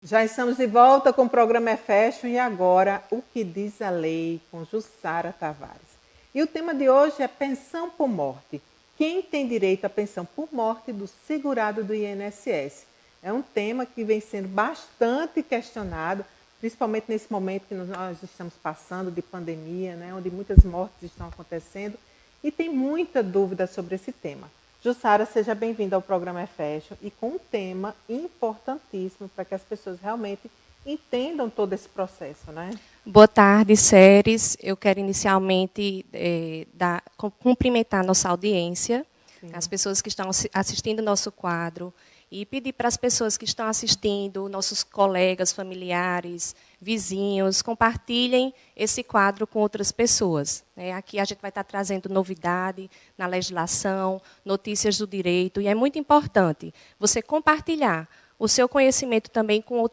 Já estamos de volta com o programa Fashion e agora o que diz a lei com Jussara Tavares. E o tema de hoje é pensão por morte. Quem tem direito à pensão por morte do segurado do INSS? É um tema que vem sendo bastante questionado, principalmente nesse momento que nós estamos passando de pandemia, né, onde muitas mortes estão acontecendo e tem muita dúvida sobre esse tema. Jussara, seja bem-vinda ao programa Fashion e com um tema importantíssimo para que as pessoas realmente entendam todo esse processo, né? Boa tarde, Séries. Eu quero inicialmente cumprimentar a nossa audiência, Sim. as pessoas que estão assistindo o nosso quadro, e pedir para as pessoas que estão assistindo, nossos colegas, familiares, vizinhos, compartilhem esse quadro com outras pessoas. Aqui a gente vai estar trazendo novidade na legislação, notícias do direito, e é muito importante você compartilhar o seu conhecimento também com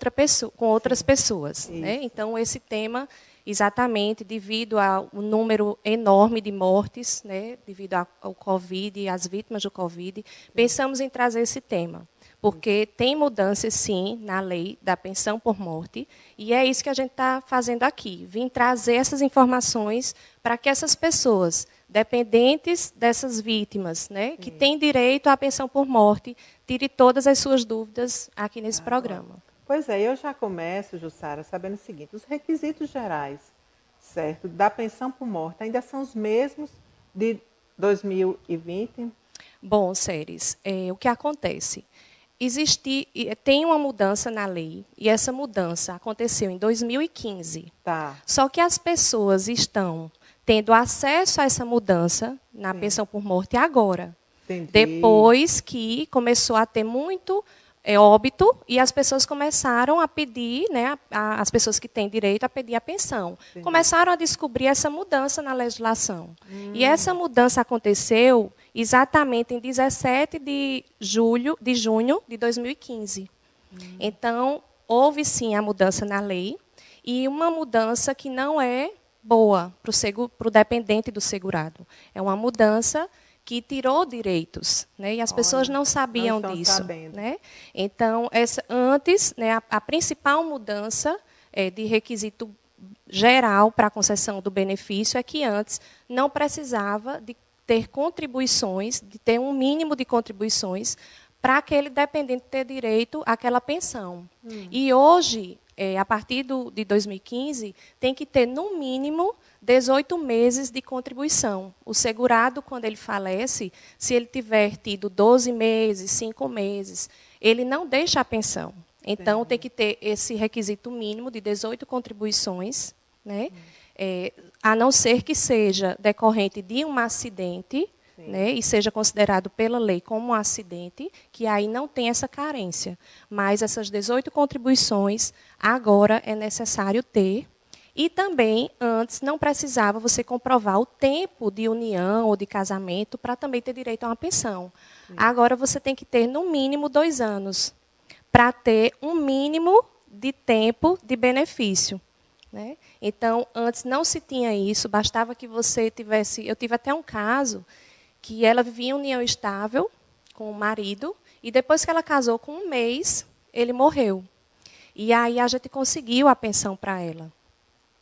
outras pessoas. Né? Então, esse tema, exatamente, devido ao número enorme de mortes, né, devido ao Covid e às vítimas do Covid, pensamos em trazer esse tema. Porque tem mudanças, sim, na lei da pensão por morte, e é isso que a gente está fazendo aqui. Vim trazer essas informações para que essas pessoas, dependentes dessas vítimas, né, que têm direito à pensão por morte, tire todas as suas dúvidas aqui nesse programa. Pois é, eu já começo, Jussara, sabendo o seguinte: os requisitos gerais, certo, da pensão por morte ainda são os mesmos de 2020? Bom, Séries, o que acontece? Tem uma mudança na lei, e essa mudança aconteceu em 2015. Tá. Só que as pessoas estão tendo acesso a essa mudança na pensão por morte agora. Entendi. Depois que começou a ter muito óbito, e as pessoas começaram a pedir, né, as pessoas que têm direito a pedir a pensão, começaram a descobrir essa mudança na legislação. E essa mudança aconteceu exatamente em 17 de junho de 2015. Então, houve sim a mudança na lei, e uma mudança que não é boa para o dependente do segurado. É uma mudança que tirou direitos, né? E as pessoas não sabiam disso. Né? Então, antes, né, a principal mudança de requisito geral para a concessão do benefício é que antes não precisava de ter contribuições, de ter um mínimo de contribuições para aquele dependente ter direito àquela pensão. E hoje, a partir de 2015, tem que ter, no mínimo, 18 meses de contribuição. O segurado, quando ele falece, se ele tiver tido 12 meses, 5 meses, ele não deixa a pensão. Então, tem que ter esse requisito mínimo de 18 contribuições, né? A não ser que seja decorrente de um acidente, né, e seja considerado pela lei como um acidente, que aí não tem essa carência. Mas essas 18 contribuições, agora é necessário ter. E também, antes, não precisava você comprovar o tempo de união ou de casamento para também ter direito a uma pensão. Agora, você tem que ter, no mínimo, 2 anos para ter um mínimo de tempo de benefício. Né? Então, antes não se tinha isso, bastava que você tivesse... Eu tive até um caso que ela vivia em união estável com o marido, e depois que ela casou com 1 mês, ele morreu. E aí a gente conseguiu a pensão para ela.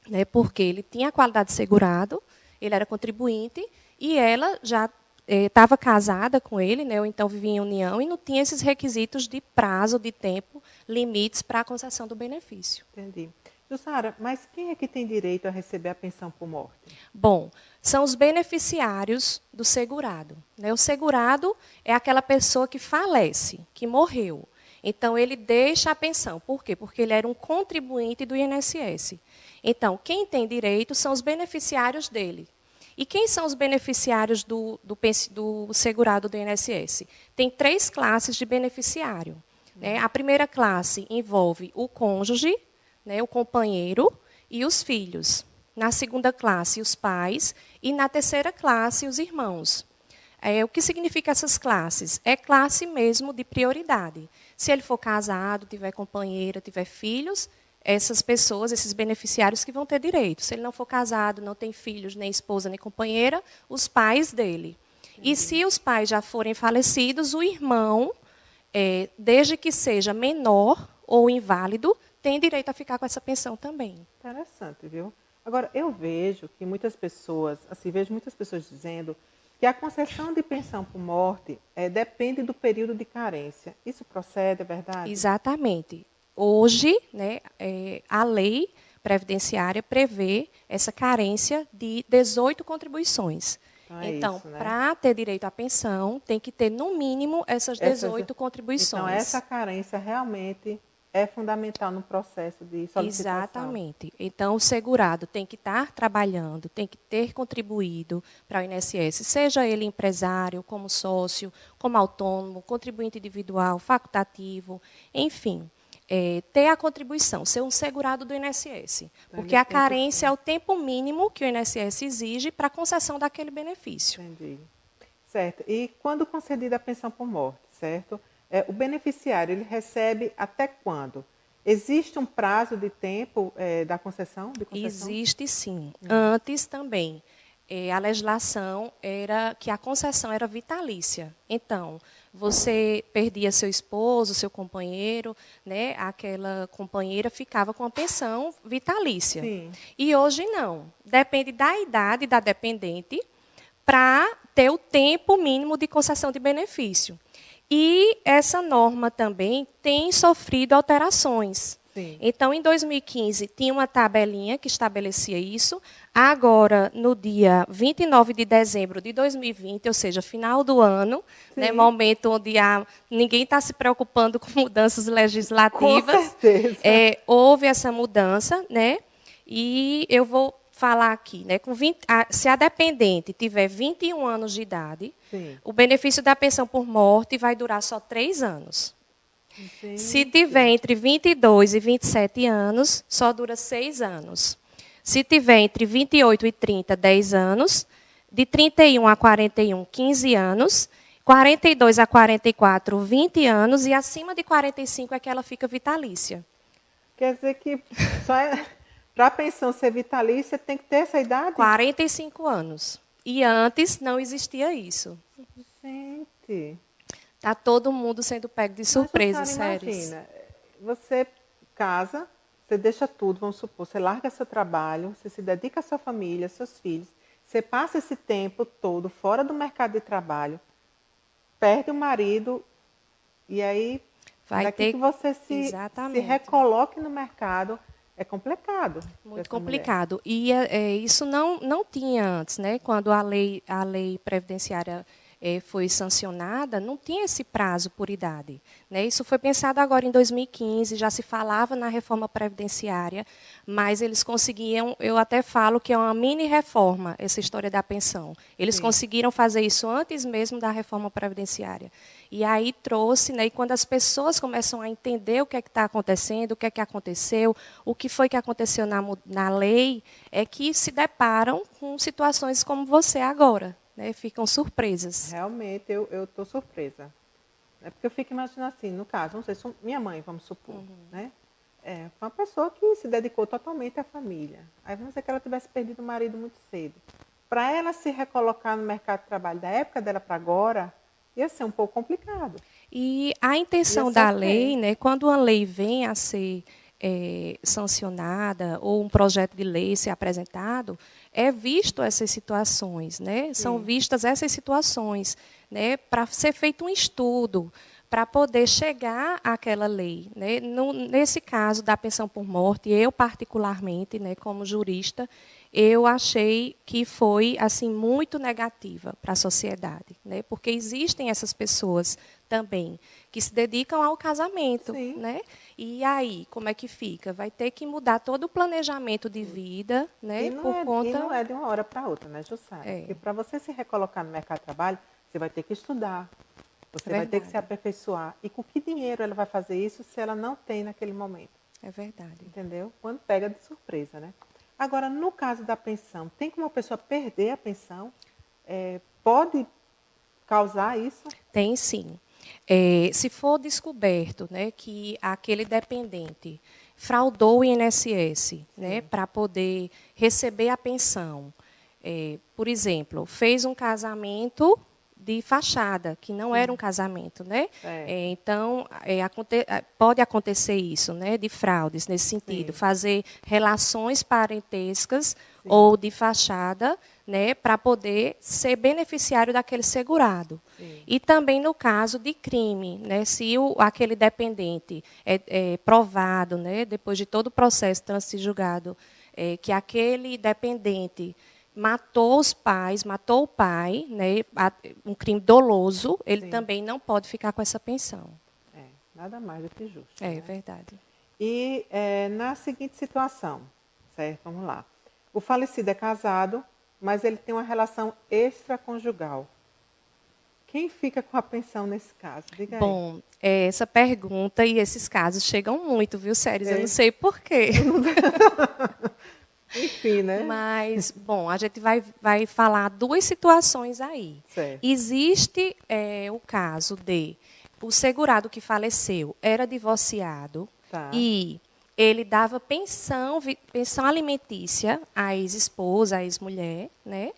Né, porque ele tinha qualidade de segurado, ele era contribuinte, e ela já estava casada com ele, né, ou então vivia em união, e não tinha esses requisitos de prazo, de tempo, limites para a concessão do benefício. Entendi. Jussara, mas quem é que tem direito a receber a pensão por morte? Bom, são os beneficiários do segurado. Né? O segurado é aquela pessoa que falece, que morreu. Então, ele deixa a pensão. Por quê? Porque ele era um contribuinte do INSS. Então, quem tem direito são os beneficiários dele. E quem são os beneficiários do segurado do INSS? Tem 3 classes de beneficiário. Né? A primeira classe envolve o cônjuge, né, o companheiro e os filhos. Na segunda classe, os pais. E na terceira classe, os irmãos. O que significa essas classes? É classe mesmo de prioridade. Se ele for casado, tiver companheira, tiver filhos, essas pessoas, esses beneficiários que vão ter direito. Se ele não for casado, não tem filhos, nem esposa, nem companheira, os pais dele. E se os pais já forem falecidos, o irmão, desde que seja menor, ou inválido tem direito a ficar com essa pensão também. Interessante, viu? Agora, eu vejo que muitas pessoas, vejo muitas pessoas dizendo que a concessão de pensão por morte depende do período de carência. Isso procede, é verdade? Exatamente. Hoje, né, a lei previdenciária prevê essa carência de 18 contribuições. Então, né? para ter direito à pensão, tem que ter, no mínimo, essas 18 contribuições. Então, essa carência realmente é fundamental no processo de solicitação. Exatamente. Então, o segurado tem que estar trabalhando, tem que ter contribuído para o INSS, seja ele empresário, como sócio, como autônomo, contribuinte individual, facultativo, enfim. Ter a contribuição, ser um segurado do INSS. Porque a carência é o tempo mínimo que o INSS exige para a concessão daquele benefício. Entendi. Certo. E quando concedida a pensão por morte, certo? O beneficiário, ele recebe até quando? Existe um prazo de tempo da concessão? Existe, sim. Antes também. A legislação era que a concessão era vitalícia. Então, você perdia seu esposo, seu companheiro, né? Aquela companheira ficava com a pensão vitalícia. Sim. E hoje não. Depende da idade da dependente para ter o tempo mínimo de concessão de benefício. E essa norma também tem sofrido alterações. Sim. Então, em 2015, tinha uma tabelinha que estabelecia isso. Agora, no dia 29 de dezembro de 2020, ou seja, final do ano, né, momento onde ninguém está se preocupando com mudanças legislativas. Com certeza. Houve essa mudança, né? E eu vou falar aqui, né, se a dependente tiver 21 anos de idade, sim, o benefício da pensão por morte vai durar só 3 anos. Entendi. Se tiver entre 22 e 27 anos, só dura 6 anos. Se tiver entre 28 e 30, 10 anos. De 31 a 41, 15 anos. 42 a 44, 20 anos. E acima de 45 é que ela fica vitalícia. Quer dizer que para a pensão ser vitalícia tem que ter essa idade? 45 anos. E antes não existia isso. Gente... Está todo mundo sendo pego de surpresa, sério. Imagina, você casa, você deixa tudo, vamos supor, você larga seu trabalho, você se dedica à sua família, aos seus filhos, você passa esse tempo todo fora do mercado de trabalho, perde o marido, e aí, daqui que você se recoloque no mercado, é complicado. Muito complicado. E isso não tinha antes, né? Quando a lei previdenciária foi sancionada, não tinha esse prazo por idade. Né? Isso foi pensado agora em 2015, já se falava na reforma previdenciária, mas eles conseguiam, eu até falo que é uma mini-reforma, essa história da pensão. Eles conseguiram fazer isso antes mesmo da reforma previdenciária. E aí trouxe, né, e quando as pessoas começam a entender o que é que está acontecendo, o que é que aconteceu, o que foi que aconteceu na lei, é que se deparam com situações como você agora. Né, ficam surpresas. Realmente, eu estou surpresa. É porque eu fico imaginando assim, no caso, não sei, minha mãe, vamos supor, né? Foi uma pessoa que se dedicou totalmente à família. Aí vamos dizer que ela tivesse perdido o marido muito cedo. Para ela se recolocar no mercado de trabalho da época dela para agora, ia ser um pouco complicado. E a intenção da lei, né, quando uma lei vem a ser sancionada ou um projeto de lei ser apresentado, é visto essas situações, né? São vistas essas situações, né, para ser feito um estudo, para poder chegar àquela lei. Né? Nesse caso da pensão por morte, eu particularmente, né, como jurista, eu achei que foi assim muito negativa para a sociedade, né? Porque existem essas pessoas também que se dedicam ao casamento, né? E aí, como é que fica? Vai ter que mudar todo o planejamento de vida, né? E não é de uma hora para outra, né, Jussara? Porque para você se recolocar no mercado de trabalho, você vai ter que estudar, você vai ter que se aperfeiçoar. E com que dinheiro ela vai fazer isso se ela não tem naquele momento? É verdade. Entendeu? Quando pega de surpresa, né? Agora, no caso da pensão, tem como uma pessoa perder a pensão? Pode causar isso? Tem sim. Se for descoberto, né, que aquele dependente fraudou o INSS, né, para poder receber a pensão, por exemplo, fez um casamento de fachada, que não era um casamento, né? É. Então, pode acontecer isso, né? De fraudes nesse sentido, Sim. fazer relações parentescas Sim. ou de fachada, né? Para poder ser beneficiário daquele segurado. Sim. E também no caso de crime, né? Se aquele dependente é provado, né? Depois de todo o processo trânsito julgado, que aquele dependente matou os pais, matou o pai, né, um crime doloso, ele Sim. também não pode ficar com essa pensão. Nada mais do que justo. É né? verdade. E na seguinte situação, certo? Vamos lá. O falecido é casado, mas ele tem uma relação extraconjugal. Quem fica com a pensão nesse caso? Diga aí. Bom, essa pergunta e esses casos chegam muito, viu, Séries? Eu não É. sei por quê. Enfim, né? Mas, bom, a gente vai falar duas situações aí. Certo. Existe o caso de o segurado que faleceu era divorciado Tá. e ele dava pensão alimentícia à ex-esposa, à ex-mulher, né?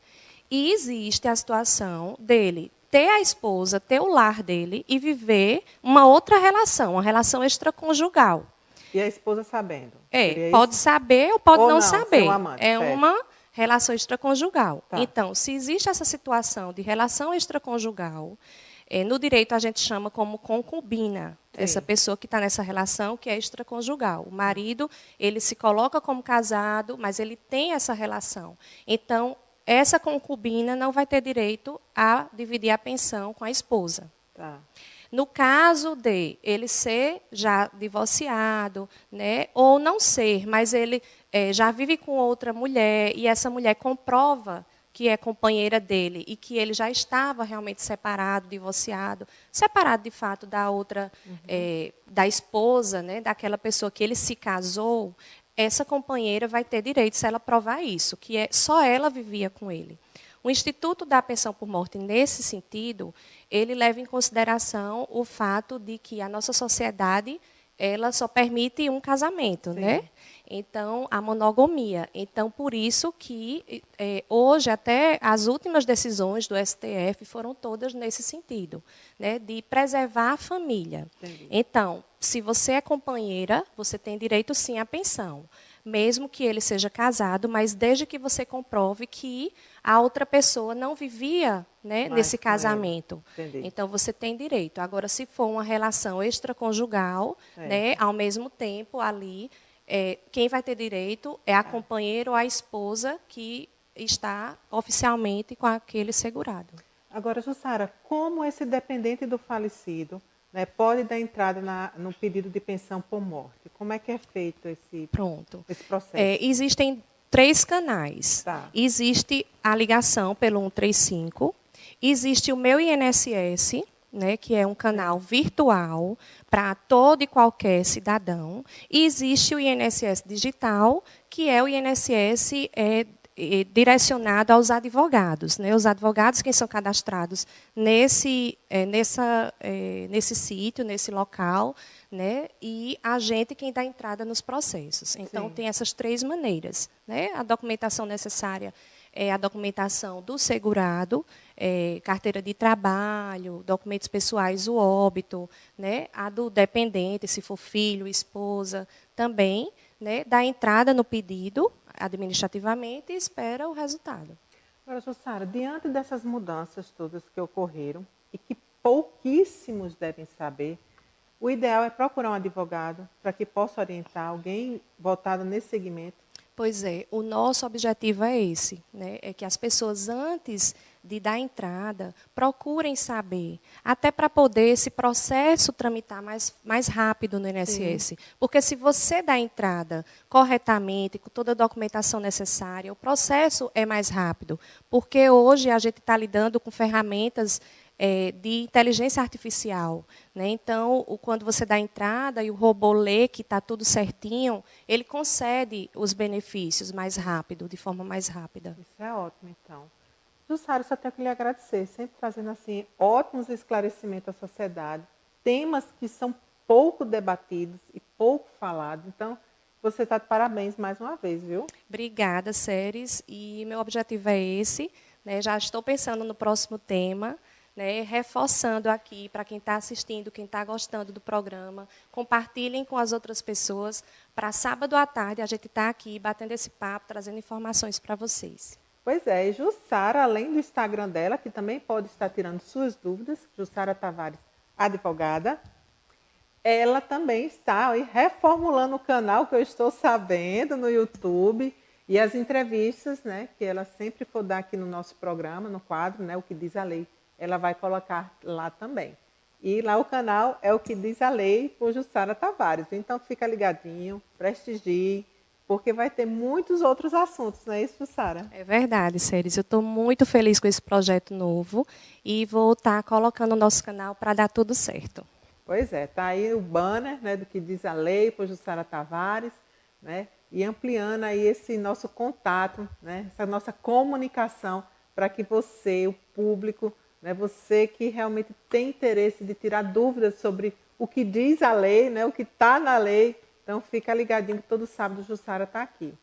E existe a situação dele ter a esposa, ter o lar dele e viver uma outra relação, uma relação extraconjugal. E a esposa sabendo? Seria Pode isso? saber ou pode Ou não não, ser saber. um amante, É certo. uma relação extraconjugal. Tá. Então, se existe essa situação de relação extraconjugal, no direito a gente chama como concubina, Sim. essa pessoa que está nessa relação que é extraconjugal. O marido, ele se coloca como casado, mas ele tem essa relação. Então, essa concubina não vai ter direito a dividir a pensão com a esposa. Tá. No caso de ele ser já divorciado, né, ou não ser, mas ele já vive com outra mulher e essa mulher comprova que é companheira dele e que ele já estava realmente separado, divorciado, separado de fato da outra, da esposa, né, daquela pessoa que ele se casou, essa companheira vai ter direito, se ela provar isso, que só ela vivia com ele. O Instituto da Pensão por Morte, nesse sentido, ele leva em consideração o fato de que a nossa sociedade ela só permite um casamento, Sim. né? Então, a monogamia. Então, por isso que hoje, até as últimas decisões do STF foram todas nesse sentido, né? De preservar a família. Entendi. Então, se você é companheira, você tem direito, sim, à pensão. Mesmo que ele seja casado, mas desde que você comprove que a outra pessoa não vivia, né, nesse com ele. casamento. Entendi. Então, você tem direito. Agora, se for uma relação extraconjugal, né, ao mesmo tempo, ali, quem vai ter direito é a companheira ou a esposa que está oficialmente com aquele segurado. Agora, Jussara, como esse dependente do falecido, né, pode dar entrada no pedido de pensão por morte? Como é que é feito esse processo? Existem 3 canais. Tá. Existe a ligação pelo 135, existe o Meu INSS, né, que é um canal virtual para todo e qualquer cidadão, e existe o INSS digital, que é o INSS direcionado aos advogados, né? Os advogados que são cadastrados nesse sítio, nesse local, né? E a gente quem dá entrada nos processos. Então, Sim. tem essas 3 maneiras, né? A documentação necessária é a documentação do segurado, carteira de trabalho, documentos pessoais, o óbito, né? A do dependente, se for filho, esposa, também, né? Dá entrada no pedido administrativamente e espera o resultado. Agora, Jussara, diante dessas mudanças todas que ocorreram e que pouquíssimos devem saber, o ideal é procurar um advogado para que possa orientar alguém voltado nesse segmento. Pois é, o nosso objetivo é esse, né? É que as pessoas, antes de dar entrada, procurem saber, até para poder esse processo tramitar mais rápido no INSS. Sim. Porque se você dá entrada corretamente, com toda a documentação necessária, o processo é mais rápido. Porque hoje a gente está lidando com ferramentas de inteligência artificial, né? Então, quando você dá entrada e o robô lê que está tudo certinho, ele concede os benefícios mais rápido, de forma mais rápida. Isso é ótimo, então. Jussara, só tenho que lhe agradecer, sempre trazendo assim ótimos esclarecimentos à sociedade, temas que são pouco debatidos e pouco falados. Então, você está de parabéns mais uma vez, viu? Obrigada, Séries. E meu objetivo é esse, né? Já estou pensando no próximo tema, né, reforçando aqui para quem está assistindo, quem está gostando do programa, compartilhem com as outras pessoas. Para sábado à tarde, a gente está aqui batendo esse papo, trazendo informações para vocês. Pois é, e Jussara, além do Instagram dela, que também pode estar tirando suas dúvidas, Jussara Tavares, advogada, ela também está aí reformulando o canal, que eu estou sabendo, no YouTube, e as entrevistas, né, que ela sempre for dar aqui no nosso programa, no quadro, né, O que diz a lei, ela vai colocar lá também. E lá o canal é O que diz a lei, por Jussara Tavares. Então fica ligadinho, prestigie, porque vai ter muitos outros assuntos, não é isso, Jussara? É verdade, Ceres. Eu estou muito feliz com esse projeto novo e vou estar colocando o nosso canal para dar tudo certo. Pois é, está aí o banner, né, do que diz a lei, por Jussara Tavares, né, e ampliando aí esse nosso contato, né, essa nossa comunicação, para que você, o público, né, você que realmente tem interesse de tirar dúvidas sobre o que diz a lei, né, o que está na lei, então fica ligadinho que todo sábado Jussara está aqui.